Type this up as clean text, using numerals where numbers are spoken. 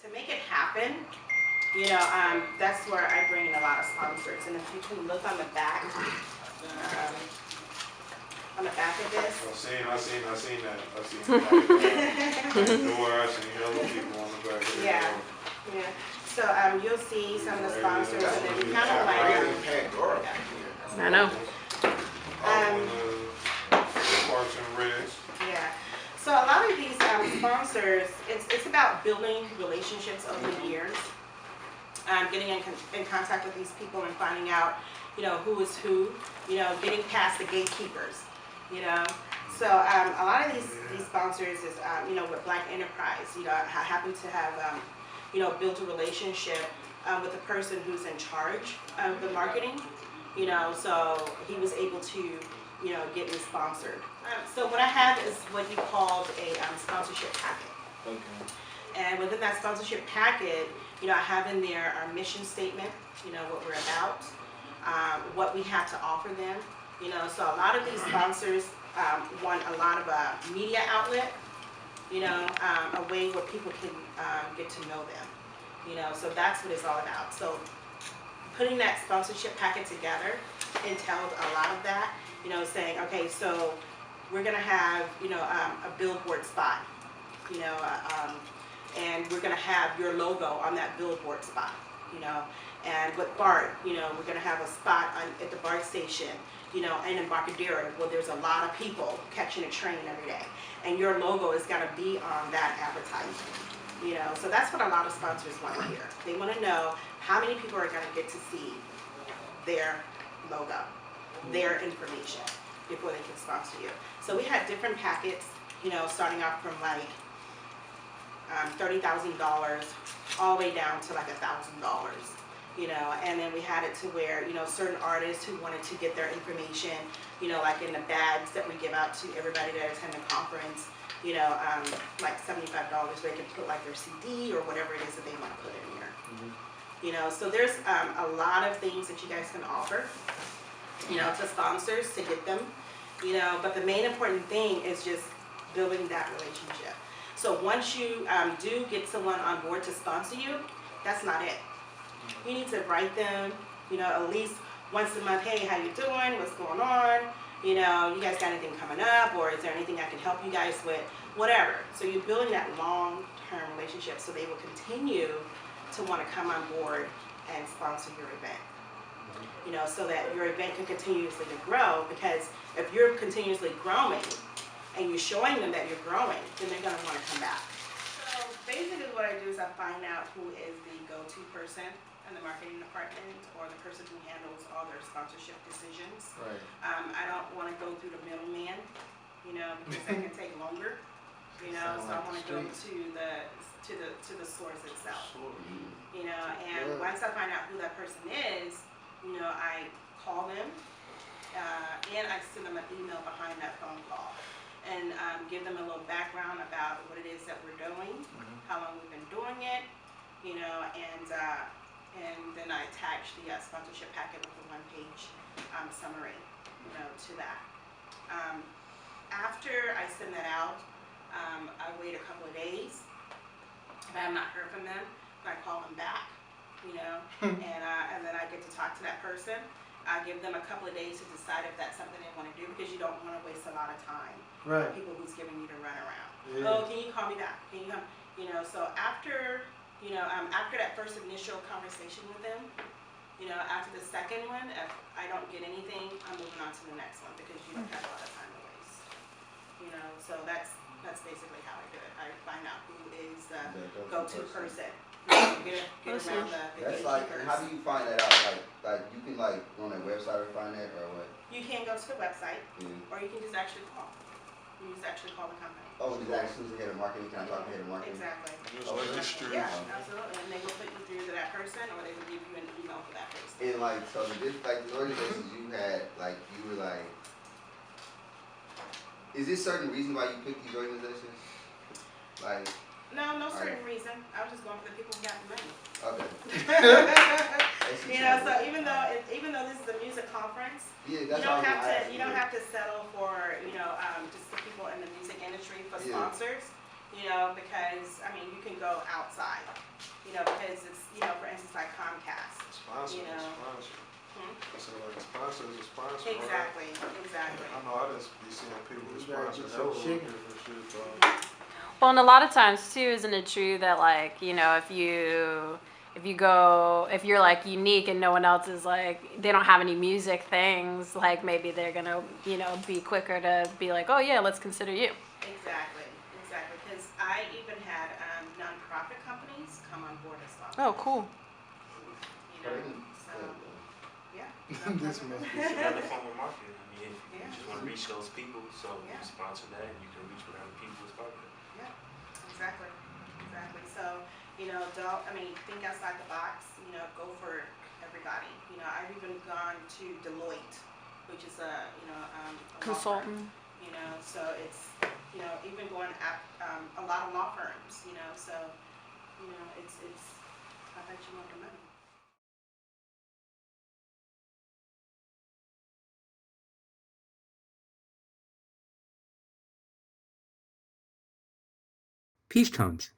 to make it happen, you know, that's where I bring in a lot of sponsors. And if you can look on the back of this. I seen that. I seen the door. I seen hella people on the back of the Yeah. door. Yeah. So you'll see some of the sponsors, and then we kind of like. I know. Parks and Reds. Yeah. So a lot of these sponsors, it's about building relationships over the years, getting in contact with these people and finding out, you know, who is who, you know, getting past the gatekeepers, you know. So a lot of these sponsors is, you know, with Black Enterprise, you know, I happen to have, you know, built a relationship with the person who's in charge of the marketing, you know, so he was able to, you know, get me sponsored. So what I have is what you called a sponsorship packet. Okay. And within that sponsorship packet, you know, I have in there our mission statement, you know, what we're about, what we have to offer them, you know. So a lot of these sponsors want a lot of a media outlet, you know, a way where people can get to know them, you know. So that's what it's all about. So putting that sponsorship packet together entailed a lot of that, you know, saying, okay, so we're going to have, you know, a billboard spot, you know, and we're going to have your logo on that billboard spot, you know. And with BART, you know, we're going to have a spot at the BART station, you know, and in Embarcadero, where there's a lot of people catching a train every day. And your logo is going to be on that advertisement, you know. So that's what a lot of sponsors want to hear. They want to know how many people are going to get to see their logo, their information, before they can sponsor you. So we had different packets, you know, starting off from like $30,000 all the way down to like $1,000, you know. And then we had it to where, you know, certain artists who wanted to get their information, you know, like in the bags that we give out to everybody that attend the conference, you know, like $75 where they can put like their CD or whatever it is that they want to put in here. You know, so there's a lot of things that you guys can offer, you know, to sponsors to get them, you know. But the main important thing is just building that relationship. So once you do get someone on board to sponsor you, that's not it. You need to write them, you know, at least once a month. Hey, how you doing? What's going on? You know, you guys got anything coming up, or is there anything I can help you guys with? Whatever. So you're building that long-term relationship, so they will continue to want to come on board and sponsor your event. You know, so that your event can continuously grow, because if you're continuously growing and you're showing them that you're growing, then they're going to want to come back. So basically what I do is I find out who is the go-to person in the marketing department, or the person who handles all their sponsorship decisions. Right. I don't want to go through the middleman, you know, because that can take longer. You know, so I want to go to the source itself. You know, and once I find out who that person is, you know, I call them and I send them an email behind that phone call, and give them a little background about what it is that we're doing, how long we've been doing it, you know, and then I attach the sponsorship packet with a one-page summary, you know, to that. After I send that out, I wait a couple of days. If I have not heard from them, I call them back, you know, and then I get to talk to that person. I give them a couple of days to decide if that's something they want to do, because you don't want to waste a lot of time. Right. People who's giving you the runaround. Yeah. Oh, can you call me back? Can you come? You know, so after, you know, after that first initial conversation with them, you know, after the second one, if I don't get anything, I'm moving on to the next one, because you don't have a lot of time to waste. You know, so that's basically how I do it. I find out who is the go-to person. Get around the That's like, how do you find that out? Like you can like go on their website or find that, or what? You can go to the website, or you can just actually call. You just actually call the company. Oh, just actually the head of marketing. Can I talk to the head of marketing? Exactly. Yeah, absolutely. And they will put you through to that person, or they will give you an email for that person. And like, so this, like the organizations you had, like you were like, is there certain reason why you picked these organizations? Like. No certain reason. I was just going for the people who got the money. Okay. You know, so even though this is a music conference, you don't have to settle for, you know, just the people in the music industry for sponsors. You know, because I mean, you can go outside. because it's, for instance, like Comcast. Sponsor, You know. sponsor. Hmm? I said like sponsor is a sponsor. Right? Exactly. I know I just be seeing people with You gotta sponsors get some everywhere. chicken. Different shit, dog. Well, and a lot of times too, isn't it true that like, if you're like unique and no one else is like, they don't have any music things, like maybe they're gonna, be quicker to be like, oh yeah, let's consider you. Exactly. Because I even had nonprofit companies come on board as well. Oh, cool. So yeah. This man. It's another form of marketing. I mean, if you Yeah. just want to reach those people, so Yeah. you sponsor that, and you can reach whatever people is part of it. Yeah, exactly. So, think outside the box, go for everybody. I've even gone to Deloitte, which is a law firm, Consultant. so it's, even going at, a lot of law firms, so, it's, I bet you want the money. PeaceTones.